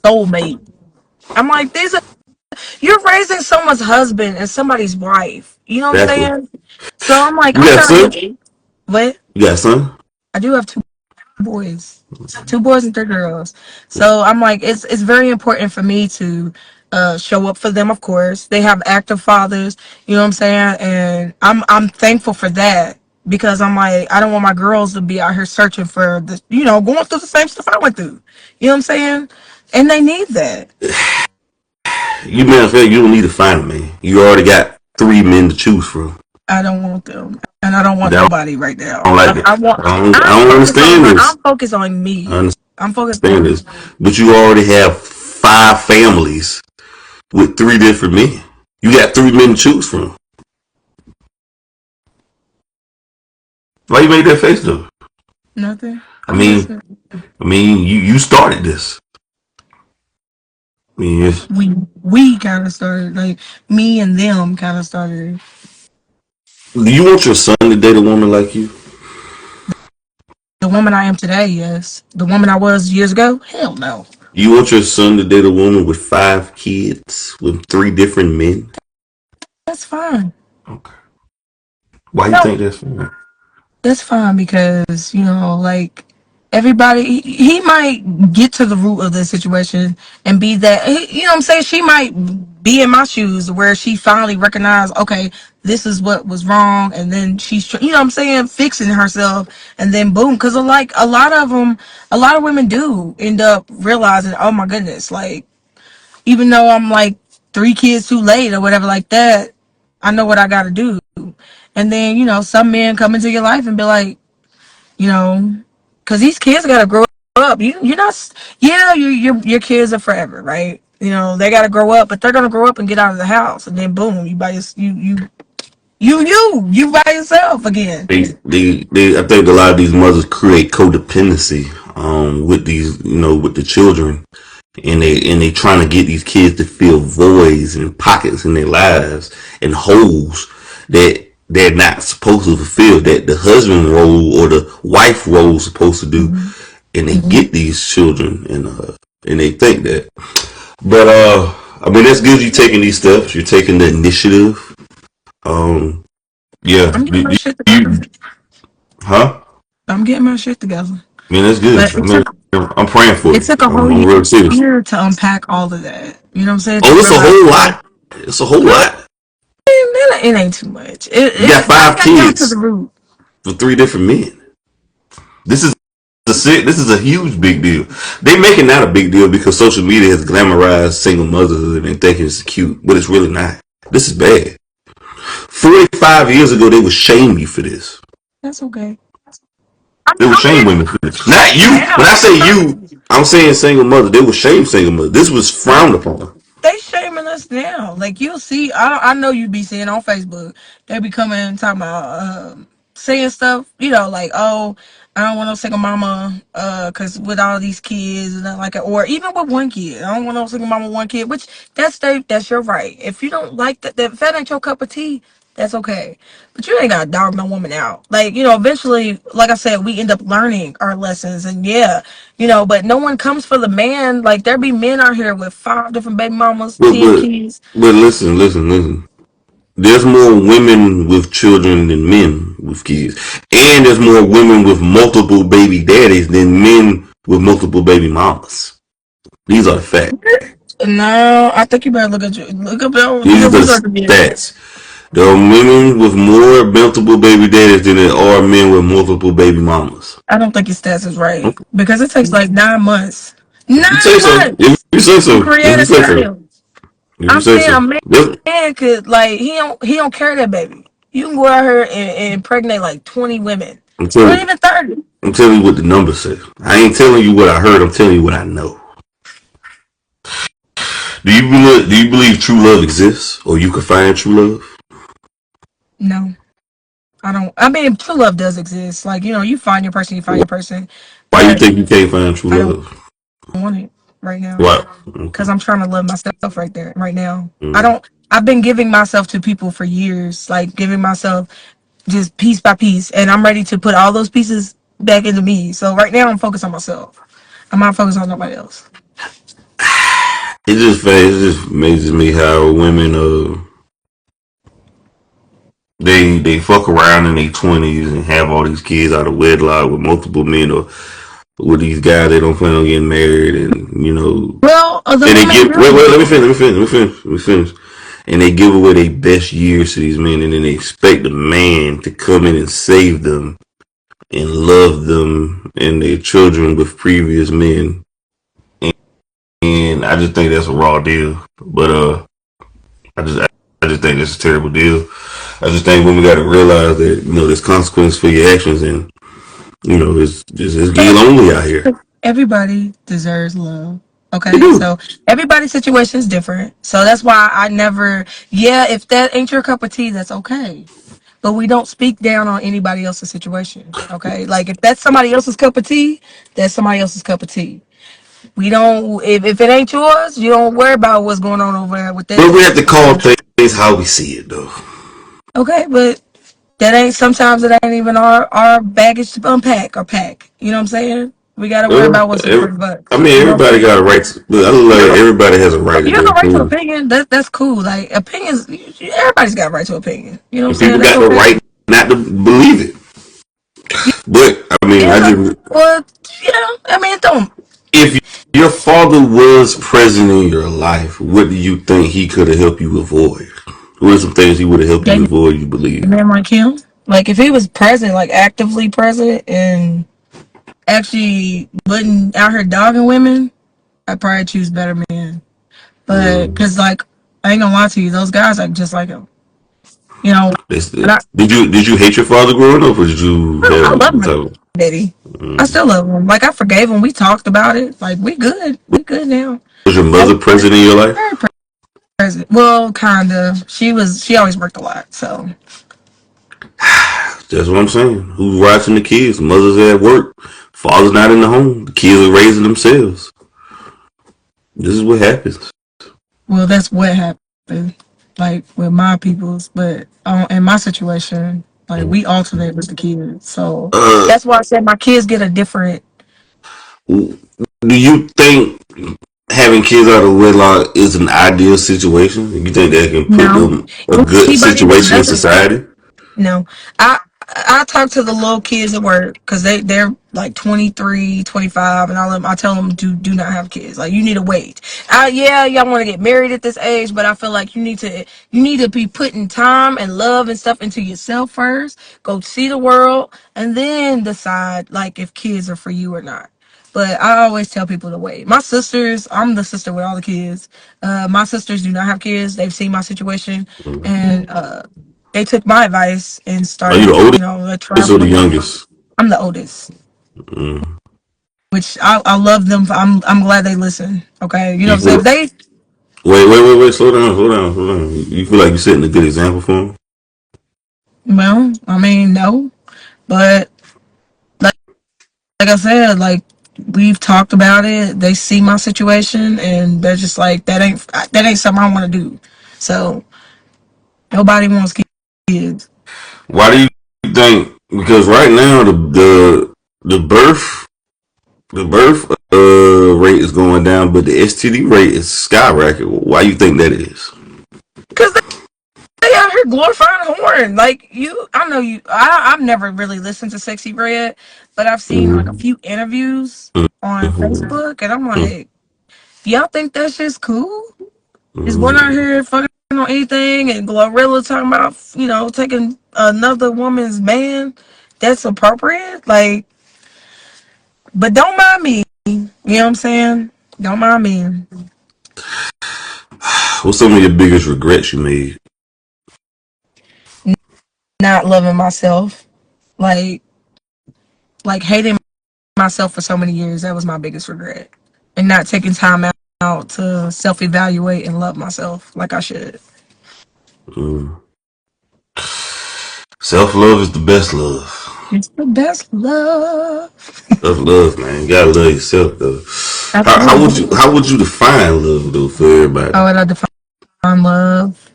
soulmate. I'm like, these are you're raising someone's husband and somebody's wife. You know what I'm Exactly. saying? So I'm like, You I'm got a trying to son? get what? You got a son? I do have boys, 2 boys and 3 girls. So I'm like, it's very important for me to show up for them. Of course, they have active fathers. You know what I'm saying? And I'm thankful for that because I'm like, I don't want my girls to be out here searching for the, going through the same stuff I went through. You know what I'm saying? And they need that. You man, fair, you don't need to find a man. You already got 3 men to choose from. I don't want them, and I don't want I nobody right now. don't like I that. want. I don't understand this. I'm focused on I me. I'm focused understand on this. But you already have 5 families with 3 different men. You got 3 men to choose from. Why you make that face though? nothing. I I'm mean, listening. you started this. I mean, We kind of started, like, me and them kind of started. do you want your son to date a woman like you? The woman I am today, yes. The woman I was years ago, hell no. You want your son to date a woman with 5 kids with 3 different men? That's fine. Okay. Why you No, think that's fine? that's fine because like everybody, he might get to the root of the situation and be that. You know what I'm saying? She might be in my shoes where she finally recognized, okay, this is what was wrong, and then she's you know what I'm saying, fixing herself, and then boom, because like a lot of them, a lot of women do end up realizing, oh my goodness, like even though I'm like 3 kids too late or whatever like that, I know what I got to do. And then some men come into your life and be like, you know, because these kids gotta grow up. You're not, yeah, your kids are forever, right? They gotta grow up, but they're gonna grow up and get out of the house, and then boom, you by your, you by yourself again. I think a lot of these mothers create codependency with these, with the children, and they trying to get these kids to fill voids and pockets in their lives and holes that they're not supposed to fulfill, that the husband role or the wife role is supposed to do, Hmm. and they Hmm. get these children, and they think that. But I mean, that's good. You taking these steps. You're taking the initiative. Um, yeah. I'm getting my shit together. You, huh? I'm getting my shit together. I mean, that's good. But I mean, I'm praying for it you. took a whole I'm real serious. year to unpack all of that. You know what I'm saying? To Oh, it's a realize, whole like, lot. It's a whole girl, lot. it ain't too much. You got I five got down to the kids root. for 3 different men. This is this is a huge big deal. They making that a big deal because social media has glamorized single motherhood and thinking it's cute, but it's really not. This is bad. 45 years ago, they would shame you for this. That's okay. They would I'm shame getting women for this. Not you. When I now. say you, I'm saying single mother. They would shame single mother. This was frowned upon. They shaming us now. Like you'll see, I know you be seeing on Facebook. They be coming and talking about saying stuff. Like, oh, I don't want no single mama, cause with all these kids and nothing like that, or even with one kid, I don't want no single mama with one kid. Which that's your right. If you don't like that, if that ain't your cup of tea, that's okay. But you ain't gotta dog no woman out. Like, eventually, like I said, we end up learning our lessons, and yeah, but no one comes for the man. Like there be men out here with 5 different baby mamas, But 10 kids. listen. There's more women with children than men with kids, and there's more women with multiple baby daddies than men with multiple baby mamas. These are the facts. No, I think you better look up do These your are the research again. stats. There are women with more multiple baby daddies than there are men with multiple baby mamas. I don't think your stats is right Okay. because it takes like 9 months. If you say Nine so, if months you say to so, create if you a say so, child. if you I'm say saying a so. man could, like, he don't carry that baby. You can go out here and impregnate like 20 women, I'm or telling, even 30. I'm telling you what the numbers say. I ain't telling you what I heard. I'm telling you what I know. Do you believe true love exists, or you can find true love? No, I don't. I mean, true love does exist. Like, you find your person, you find your person, Why you but think you can't find true I don't love? want it right now Why? Okay. because I'm trying to love myself right there, right now. I Mm. don't. I've been giving myself to people for years, like giving myself just piece by piece, and I'm ready to put all those pieces back into me. So right now, I'm focused on myself. I'm not focused on nobody else. it just amazes me how women they fuck around in their 20s and have all these kids out of wedlock with multiple men or with these guys they don't plan on getting married and Well, the and they women give wait do. let me finish and they give away their best years to these men and then they expect the man to come in and save them and love them and their children with previous men and I just think that's a raw deal but I just I just think that's a terrible deal. I just think women got to realize that there's consequence for your actions, and it's gay But lonely out here. everybody deserves love. They Okay, do. so everybody's situation is different. So that's why I never, yeah, if that ain't your cup of tea, that's okay. But we don't speak down on anybody else's situation. Okay, like if that's somebody else's cup of tea, that's somebody else's cup of tea. We don't, if it ain't yours, you don't worry about what's going on over there with But we that have to call because, things how we see it, though. okay, but that ain't, sometimes it ain't even our baggage to unpack or pack. You know what I'm saying? We got to worry about what's in front of I us. mean, You know what I'm everybody saying? got a right. But I look You like have everybody has a right to you have their a right to opinion, opinion. That's cool. Like opinions, everybody's got a right to opinion. You know what I'm and saying? people That's got the okay. right not to believe it. But I mean, I Yeah. just Well, yeah. I mean, it don't. if your father was present in your life, what do you think he could have helped you avoid? What are some things he would have helped you Dating avoid? You a believe? man like him. Like if he was present, like actively present, and actually wasn't out here dogging women, I'd probably choose better men. But Mm. because like I ain't gonna lie to you, those guys are just like him. You know, and Did you hate your father growing up, or did you I have love what my type of? daddy. I Mm. still love him. Like I forgave him. We talked about it. Like we good. We good now. Was your Very, mother present in your very life? present. Well, kinda. She was. She always worked a lot. So That's what I'm saying. Who's watching the kids? Mother's at work. Father's not in the home. The kids are raising themselves. This is what happens. well, that's what happened. Like with my peoples, but in my situation, like we alternate with the kids. So Uh, that's why I said my kids get a different. do you think having kids out of wedlock is an ideal situation? You think that can put No, them a good anybody that situation in doesn't. society? No, I talk to the little kids at work because they're like 23, 25, and I tell them do not have kids. Like you need to wait. Yeah, y'all want to get married at this age, but I feel like you need to be putting time and love and stuff into yourself first. Go see the world, and then decide like if kids are for you or not. But I always tell people to wait. My sisters, I'm the sister with all the kids. My sisters do not have kids. They've seen my situation, and they took my advice and Are you the started, oldest or the traveling. youngest? I'm the oldest, Mm. which I love them. I'm glad they listen. Okay, you know You what I'm saying? feel, If they, wait. Slow down. You feel like you're setting a good example for them? well, I mean, no, but like I said, like we've talked about it. They see my situation, and they're just like that ain't something I want to do. So nobody wants kids. Why do you think? Because right now the birth rate is going down, but the STD rate is skyrocketing. Why you think that is? Because they out here glorifying horn. Like you, I know you. I've never really listened to Sexy Red, but I've seen like a Mm-hmm. few interviews on Facebook, and I'm like, y'all think that's just cool? Is one out Mm-hmm. here fucking on anything, and Glorilla talking about taking another woman's man? That's appropriate. Like, but don't mind me. You know what I'm saying? Don't mind me. What's some of your biggest regrets you made? Not loving myself. Like, hating myself for so many years. That was my biggest regret. And not taking time out to self evaluate and love myself like I should. Mm. Self love is the best love. It's the best love. Tough love, man. You gotta love yourself though. Absolutely. How would you define love though for everybody? How would I define love?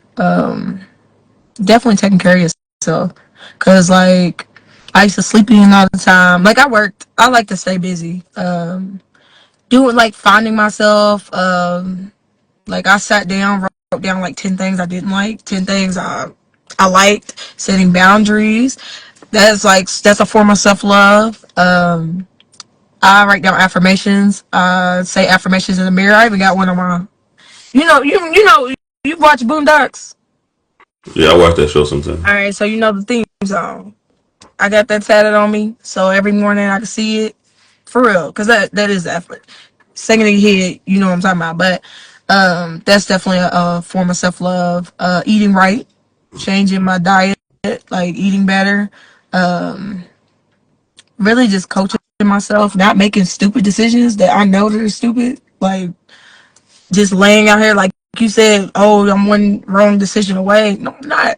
Definitely taking care of yourself. Cause like I used to sleep in all the time. Like I worked. I like to stay busy. Doing like finding myself. Like I sat down, wrote down like 10 things I didn't like, 10 things I liked, setting boundaries. That's a form of self love. I write down affirmations. Say affirmations in the mirror. I even got one on my. You watch Boondocks. Yeah, I watch that show sometimes. All right, so you know the theme song. I got that tatted on me, so every morning I can see it for real, cause that is effort. Singing in your head, you know what I'm talking about. But that's definitely a form of self love. Eating right, changing my diet, like eating better. Really just coaching myself, not making stupid decisions that I know that are stupid. Like just laying out here, like you said, oh, I'm one wrong decision away. No, I'm not.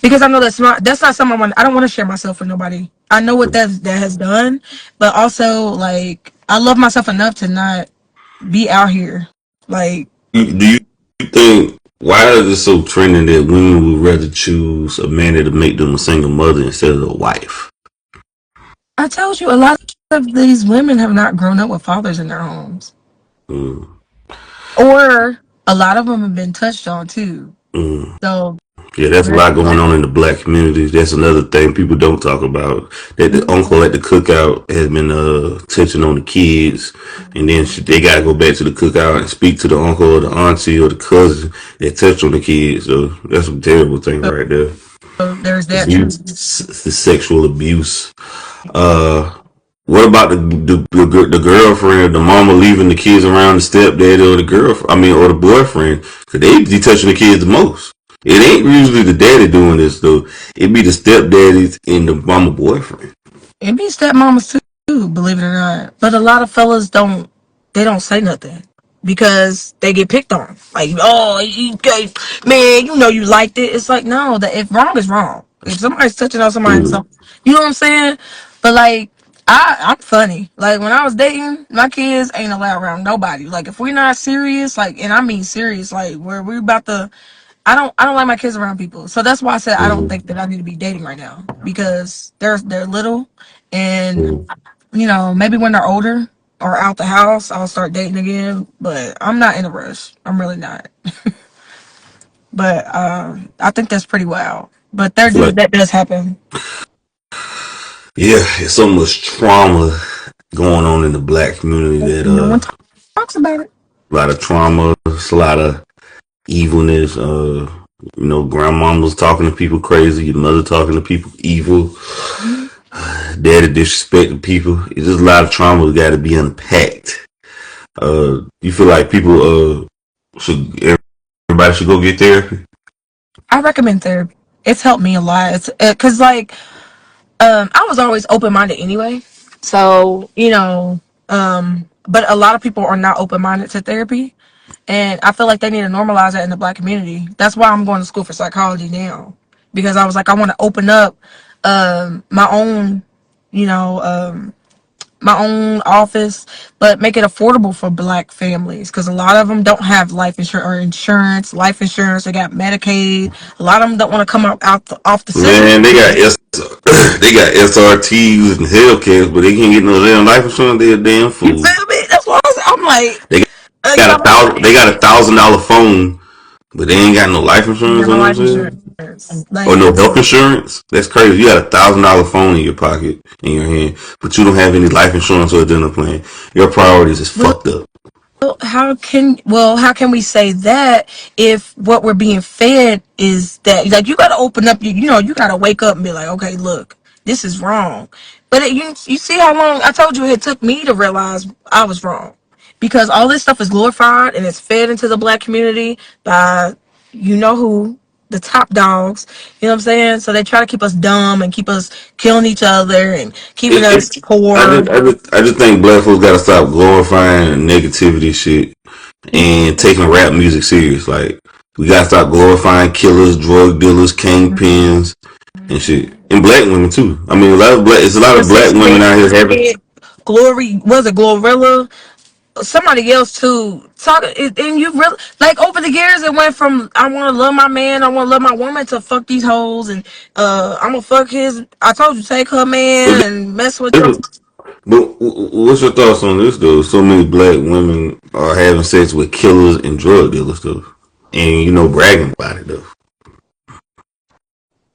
Because I know that's not something I don't want to share myself with nobody. I know what that has done, but also like I love myself enough to not be out here. Like Do you think why is it so trending that women would rather choose a man to make them a single mother instead of a wife? I told you, a lot of these women have not grown up with fathers in their homes, Mm, or a lot of them have been touched on too. mm. So Yeah, that's a there's lot going on in the black community. That's another thing people don't talk about. That the that. uncle at the cookout has been touching on the kids, and then they got to go back to the cookout and speak to the uncle or the auntie or the cousin that touched on the kids. So that's a terrible thing right there. So there's that too. The sexual abuse. Uh, what about the girlfriend, the mama leaving the kids around the stepdad or the girlfriend? I mean, or the boyfriend, because they be touching the kids the most. It ain't usually the daddy doing this though. It be the stepdaddies and the mama boyfriend. It be stepmamas too, believe it or not. But a lot of fellas don't. They don't say nothing because they get picked on. Like, oh, you gay, man. You know you liked it. It's like no, that if wrong is wrong. If somebody's touching on somebody, Mm, you know what I'm saying. But like, I'm funny. Like when I was dating, my kids ain't allowed around nobody. Like if we're not serious, like, and I mean serious, like where we're about to. I don't like my kids around people. So that's why I said I don't mm, think that I need to be dating right now because they're little and mm. maybe when they're older or out the house I'll start dating again, but I'm not in a rush. I'm really not. But I think that's pretty wild. But I feel like that does happen. yeah, it's so much trauma going on in the black community that No one talks about it. a lot of trauma, it's a lot of evilness. Grandmama's talking to people crazy, your mother talking to people evil, daddy disrespecting people. It's just a lot of trauma that got to be unpacked. You feel like people should everybody should go get therapy? I recommend therapy. It's helped me a lot. It's because like I was always open minded anyway. So, but a lot of people are not open minded to therapy. And I feel like they need to normalize that in the black community. That's why I'm going to school for psychology now. Because I was like, I want to open up my own, you know, my own office, but make it affordable for black families. Because a lot of them don't have life insurance. They got Medicaid. A lot of them don't want to come off the system. Man, they got SRTs and Hellcats, but they can't get no damn life insurance. They a damn You fool. feel me? That's what I'm like. They got a Y'all thousand. They got $1,000 phone, but they ain't got no life insurance got no on life them. insurance. Or Like, no health insurance? That's crazy. You got $1,000 phone in your pocket, in your hand, but you don't have any life insurance or a dental plan. Your priorities is well, fucked up. how can we say that if what we're being fed is that like you got to open up you got to wake up and be like, okay, look, this is wrong. But you see how long I told you it took me to realize I was wrong, because all this stuff is glorified and it's fed into the black community by who, the top dogs. You know what I'm saying? So they try to keep us dumb and keep us killing each other and keeping It, us it, poor. I just think black folks gotta stop glorifying negativity shit and taking rap music serious. Like, we gotta stop glorifying killers, drug dealers, kingpins, and shit. And black women too. I mean, it's a lot of black women out here having. Glory, was it Glorilla? Somebody else too. And you really like over the years it went from I want to love my man, I want to love my woman to fuck these hoes and I'm gonna fuck his. I told you take her man and mess with There's your. a, But what's your thoughts on this though? So many black women are having sex with killers and drug dealers though, and bragging about it though.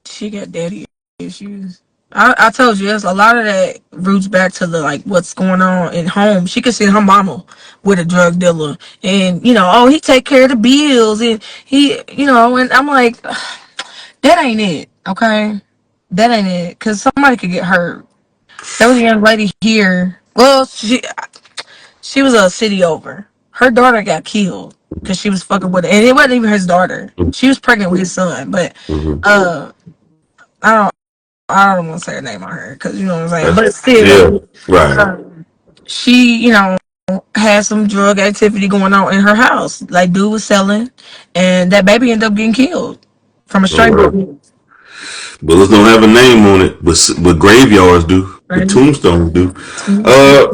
She got daddy issues. I told you, there's a lot of that roots back to the like what's going on in home. She could see her mama with a drug dealer, and oh, he take care of the bills, and and I'm like, that ain't it, okay? That ain't it, cause somebody could get hurt. There was a young lady here. Well, she was a city over. Her daughter got killed because she was fucking with it, and it wasn't even his daughter. She was pregnant with his son, but Mm-hmm. uh, I don't want to say her name on her because you know what I'm saying. But Yeah, still, right. uh, she had some drug activity going on in her house. Like dude was selling, and that baby ended up getting killed from a Oh, stray right. bullet. Bullets don't have a name on it, but graveyards do. The Right? tombstones do. Uh,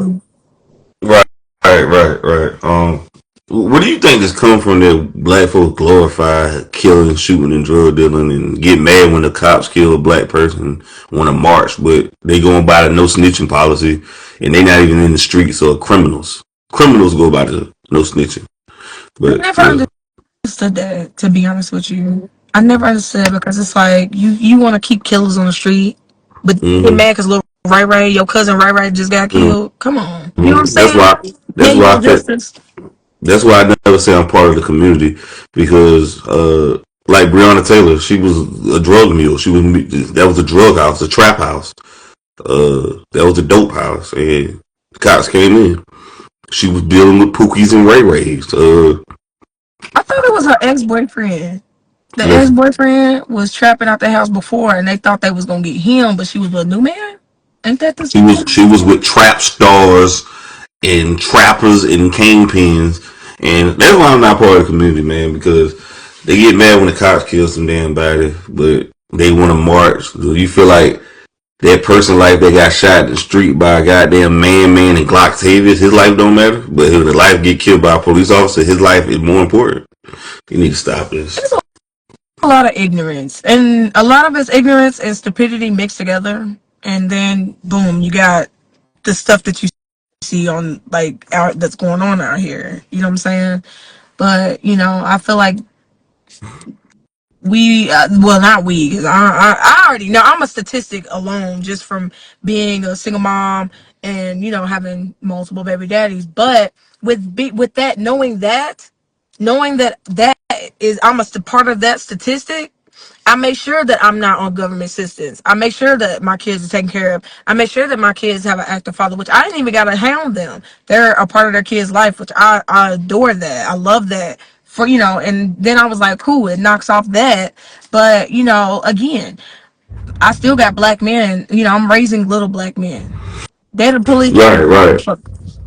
right, right. What do you think just come from that black folks glorify killing, shooting, and drug dealing, and get mad when the cops kill a black person on a march, but they going by the no snitching policy, and they not even in the streets or criminals. Criminals go by the no snitching, I but never yeah. understood that. To be honest with you, I never understood because it's like you want to keep killers on the street, but you get Mm-hmm. mad because little Ray, your cousin Ray just got killed. Come on, you know what I'm Mm-hmm. saying? That's Ain't why no I said justice. that's why I never say I'm part of the community because like Breonna Taylor, she was a drug mule. She was that was a drug house, a trap house. That was a dope house, and the cops came in. She was dealing with Pookies and Ray Rays. I thought it was her ex boyfriend. The ex Listen, boyfriend was trapping out the house before, and they thought they was gonna get him, but she was with a new man. Ain't that the she was with trap stars and trappers and kingpins, and that's why I'm not part of the community, man. Because they get mad when the cops kill some damn body, but they want to march. So you feel like that person life that got shot in the street by a goddamn man and Glocktavius, his life don't matter. But if his life get killed by a police officer, his life is more important. You need to stop this. a lot of ignorance, and a lot of it's ignorance and stupidity mixed together, and then boom, you got the stuff that you see on like out that's going on out here. You know what I'm saying? But I feel like we well not we because I already know I'm a statistic alone just from being a single mom and having multiple baby daddies, but with that knowing that is I'm a part of that statistic. I make sure that I'm not on government assistance. I make sure that my kids are taken care of. I make sure that my kids have an active father, which I didn't even gotta hound them. They're a part of their kids' life, which I adore that. I love that. For and then I was like, cool, it knocks off that. But again, I still got black men. I'm raising little black men. They're the police. Right, right.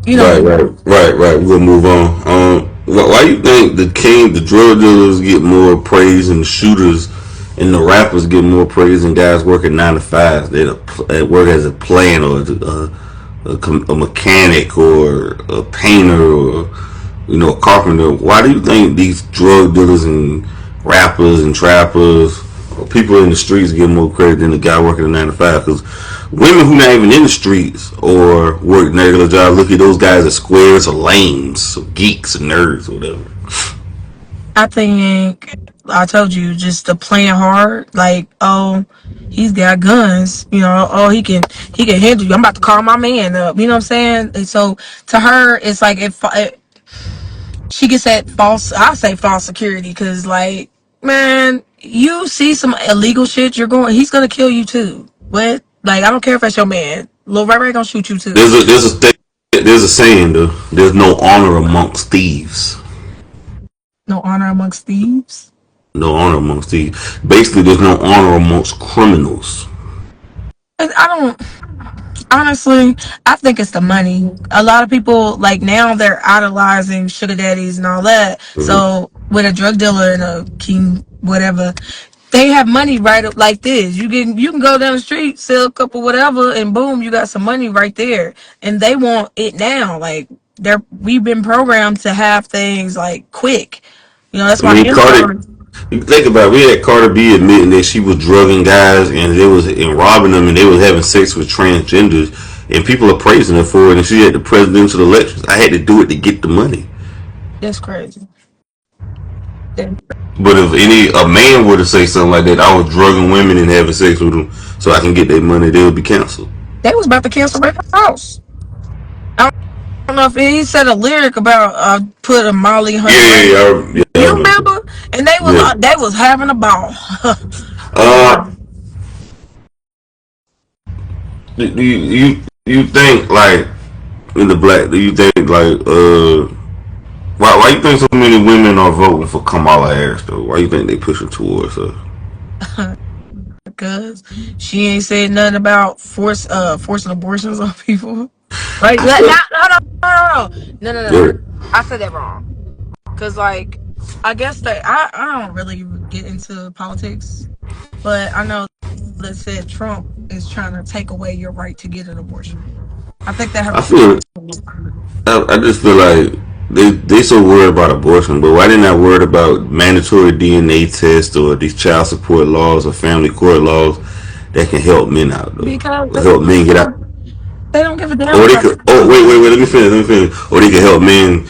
You Right, know, right. We're gonna move on. Why you think the drug dealers get more praise and the shooters and the rappers get more praise than guys working 9 to 5s that work as a planner or a mechanic or a painter or a carpenter? Why do you think these drug dealers and rappers and trappers or people in the streets get more credit than the guy working a 9 to 5? Because women who not even in the streets or work regular jobs look at those guys as squares or lames or geeks or nerds or whatever. I think I told you just the playing hard. Like, oh, he's got guns. Oh, he can handle you. I'm about to call my man up. You know what I'm saying? And so to her, it's like if she gets that false, I say false security, because like, man, you see some illegal shit, he's gonna kill you too. What? Like, I don't care if that's your man. Lil Ray Ray gonna shoot you too. There's a saying though. There's no honor amongst thieves. No honor amongst thieves. No honor amongst thieves. Basically, there's no honor amongst criminals. I don't. Honestly, I think it's the money. A lot of people like now they're idolizing sugar daddies and all that. Mm-hmm. So with a drug dealer and a king, whatever, they have money right up like this. You can go down the street, sell a couple whatever, and boom, you got some money right there. And they want it now. Like we've been programmed to have things like quick. That's I why mean, Cardi. Amazon. You think about it, we had Carter B admitting that she was drugging guys and they was and robbing them and they was having sex with transgenders, and people are praising her for it. And she had the presidential elections. I had to do it to get the money. That's crazy. That- But if a man were to say something like that, I was drugging women and having sex with them so I can get their money, they would be canceled. They was about to cancel Rick Ross. I don't know if he said a lyric about put a Molly Yeah, Honey yeah, Ray. yeah, yeah, I You remember. remember? And Yeah. they was having a ball. Uh, do you think like in the black? Do you think like why you think so many women are voting for Kamala Harris though? Why you think they pushing towards her? Because she ain't said nothing about forcing abortions on people. Like I not, feel not no. yeah. I said that wrong. Cause like I guess that I don't really get into politics, but I know that said Trump is trying to take away your right to get an abortion. I think that I happened. feel I just feel like they so worried about abortion, but why they not worried about mandatory DNA tests or these child support laws or family court laws that can help men out though, Because or help men get out. they don't give a damn Or they about could. Oh, wait. Let me finish. Or they could help men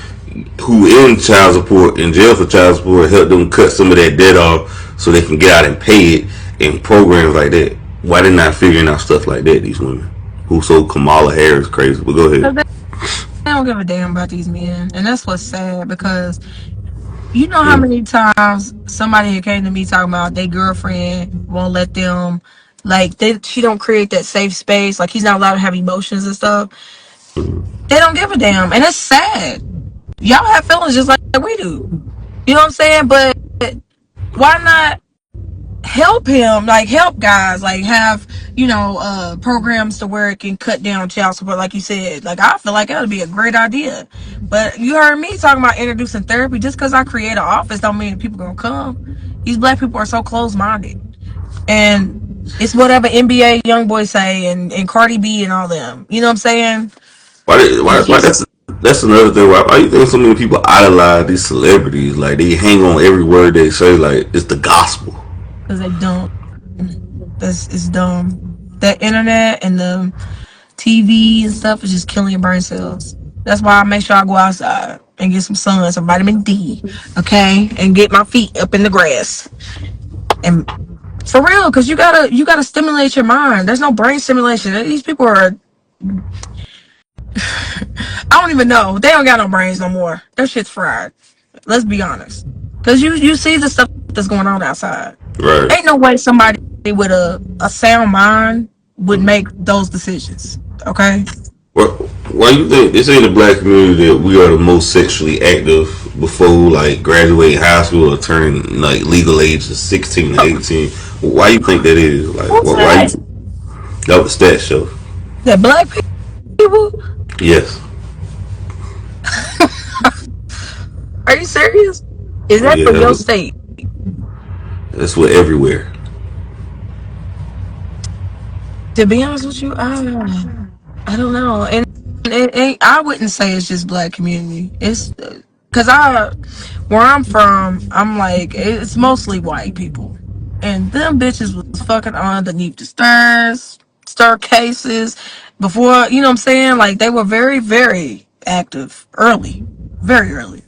who in child support in jail for child support, help them cut some of that debt off so they can get out and pay it in programs like that. Why they not figuring out stuff like that? These women who so Kamala Harris crazy. But go ahead. because they don't give a damn about these men, and that's what's sad. Because you know how Yeah. many times somebody had came to me talking about their girlfriend won't let them, like she don't create that safe space, like he's not allowed to have emotions and stuff. They don't give a damn, and it's sad. Y'all have feelings just like we do. You know what I'm saying? But why not help him? Like help guys, like have programs to where it can cut down child support, like you said. Like I feel like that would be a great idea. But you heard me talking about introducing therapy. Just because I create an office don't mean that people gonna come. These black people are so close minded, and it's whatever NBA young boys say and Cardi B and all them. You know what I'm saying? Why that's another thing. Why you think so many people idolize these celebrities? Like they hang on every word they say. Like it's the gospel. Because they don't. That's it's dumb. That internet and the TV and stuff is just killing your brain cells. That's why I make sure I go outside and get some sun, some vitamin D, okay, and get my feet up in the grass. And for real, because you gotta stimulate your mind. There's no brain stimulation. These people are, I don't even know. They don't got no brains no more. Their shit's fried. Let's be honest. Because you see the stuff that's going on outside. Right. Ain't no way somebody with a sound mind would make those decisions. Okay? What? Why you think this ain't a black community that we are the most sexually active before like graduating high school or turning like legal age to 16 or 18? Why you think that is? Like, What's why that? you? That was stat show. That black people? Yes. Are you serious? Is that Yeah. from your state? That's what everywhere. To be honest with you, I don't know, and I wouldn't say it's just black community. It's because where I'm from, I'm like it's mostly white people, and them bitches was fucking underneath the staircases before. You know what I'm saying? Like they were very very active early, very early.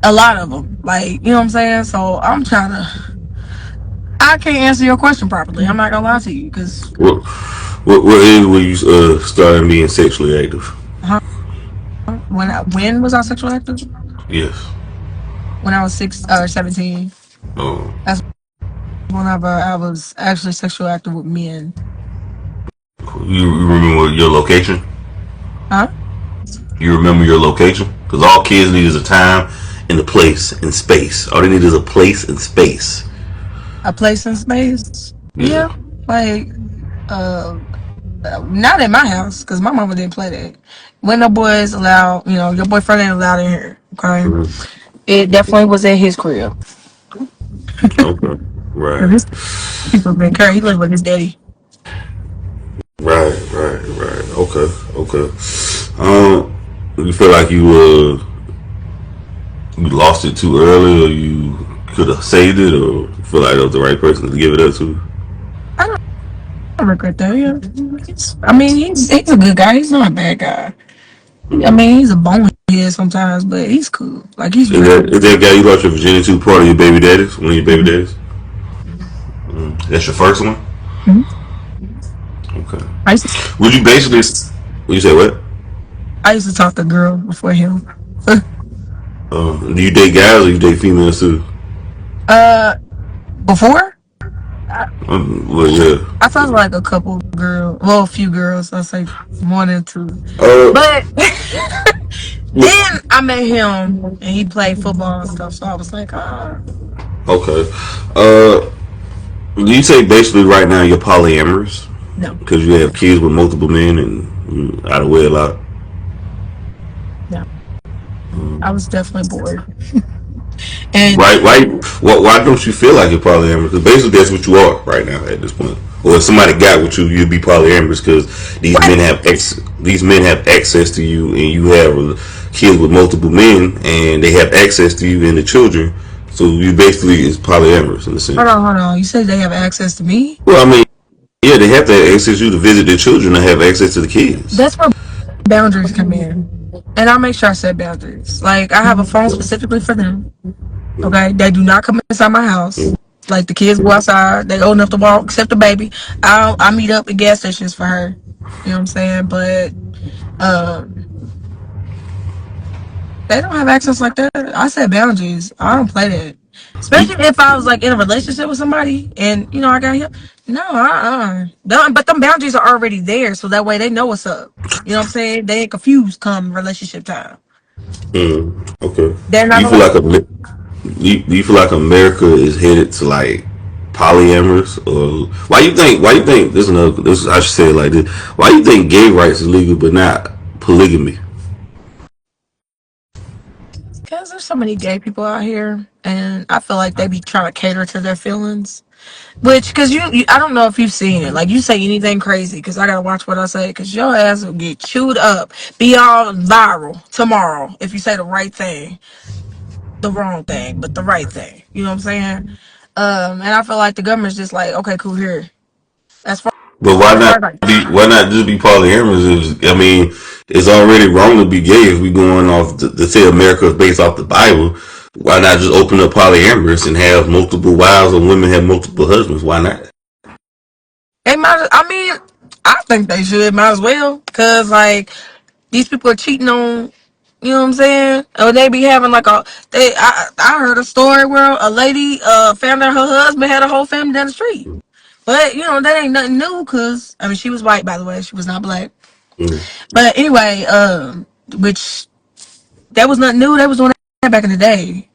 A lot of them, like you know what I'm saying. So I'm trying to. I can't answer your question properly. I'm not gonna lie to you because What age were you starting being sexually active? when was I sexually active? Yes. When I was 17. Oh. That's whenever I was actually sexually active with men. You remember your location? Huh? You remember your location? Because all kids need is a time and a place and space. All they need is a place and space. A place in space. Yeah. Yeah. Like, uh, not at my house because my mama didn't play that. When no boys allowed, your boyfriend ain't allowed in here. Okay. Mhm. It definitely was at his crib. Okay. Right. His people been care. He lived with his daddy. Right. Okay. Okay. You feel like you lost it too early, or you could have saved it, or you feel like that was the right person to give it up to? I don't regret that. Yeah, I mean, he's a good guy. He's not a bad guy. I mean, he's a bonehead sometimes, but he's cool. Like he's Is real. that guy you lost your virginity to part of your baby daddies? One of your baby Mhm. daddies? That's your first one. Mhm. Okay. I used to, Would you basically? Would you say what? I used to talk to girls before him. Do you date guys or you date females too? uh, Before Well, yeah. I talked to like a couple girls, well, a few girls. I say one and two, Uh, but then I met him and he played football and stuff. So I was like, ah, okay. Uh, do you say basically right now you're polyamorous no, because you have kids with multiple men and out of wedlock? no. I was definitely bored. And Right? Why don't you feel like you're polyamorous? Because basically that's what you are right now at this point. Or if somebody got with you, you'd be polyamorous because what? these men have access to you, and you have kids with multiple men, and they have access to you and the children. So you basically is polyamorous in a Hold sense. on, hold on. You said they have access to me? Well, I mean, yeah, they have to have access to you to visit their children and have access to the kids. That's where boundaries come in. And I make sure I set boundaries. Like I have a phone specifically for them. Okay, they do not come inside my house. Like the kids go outside, they old enough to walk, except the baby. I meet up at gas stations for her. You know what I'm saying? But um, they don't have access like that. I set boundaries. I don't play that. You, Especially if I was like in a relationship with somebody and I got him. No, but them boundaries are already there, so that way they know what's up. You know what I'm saying? They ain't confused come relationship time. okay. They're Do not you feel gonna. like do you feel like America is headed to like polyamorous, or why you think this is another this I should say it like this, why you think gay rights is legal but not polygamy? Because there's so many gay people out here, and I feel like they be trying to cater to their feelings. Which, because I don't know if you've seen it. Like, you say anything crazy, because I gotta watch what I say, because your ass will get chewed up, be all viral tomorrow if you say the right thing, the wrong thing, but the right thing. You know what I'm saying? And I feel like the government's just like, okay, cool, here. As far But why as not like, why not just be polyamorous? I mean, it's already wrong to be gay if we going off to say America is based off the Bible. Why not just open up polyamorous and have multiple wives, or women have multiple husbands? Why not? they might. I mean, I think they should. Might as well, because like these people are cheating on. You know what I'm saying? Or they be having like a they. I heard a story where a lady found out her husband had a whole family down the street. But that ain't nothing new, cause I mean she was white, by the way, she was not black. Mm. But anyway, which that was nothing new. They was doing that back in the day.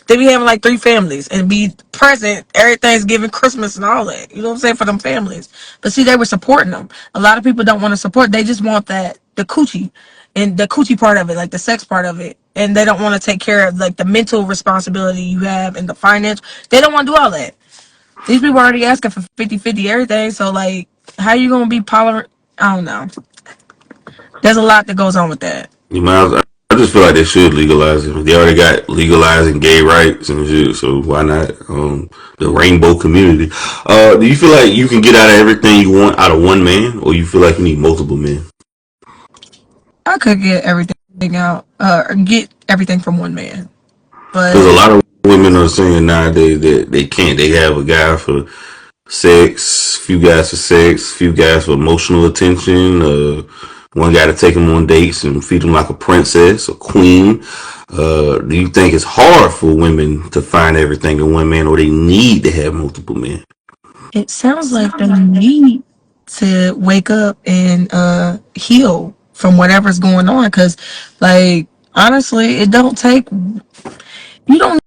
They be having like three families and be present every Thanksgiving, Christmas, and all that. You know what I'm saying, for them families. But see, they were supporting them. A lot of people don't want to support. They just want the coochie, and the coochie part of it, like the sex part of it, and they don't want to take care of like the mental responsibility you have and the finance. They don't want to do all that. These people are already asking for 50-50 everything. So like, how you gonna be tolerant? I don't know. There's a lot that goes on with that. You might. I just feel like they should legalize it. They already got legalizing gay rights and shit, so why not the rainbow community? Do you feel like you can get out of everything you want out of one man, or you feel like you need multiple men? I could get everything out, or get everything from one man, Because a but lot of women are saying nowadays that they can't. They have a guy for sex, few guys for sex, few guys for emotional attention. One guy to take them on dates and feed them like a princess, a queen. Do you think it's hard for women to find everything in one man, or they need to have multiple men? it sounds like they need to wake up and heal from whatever's going on. Because, like, honestly, it don't take. You don't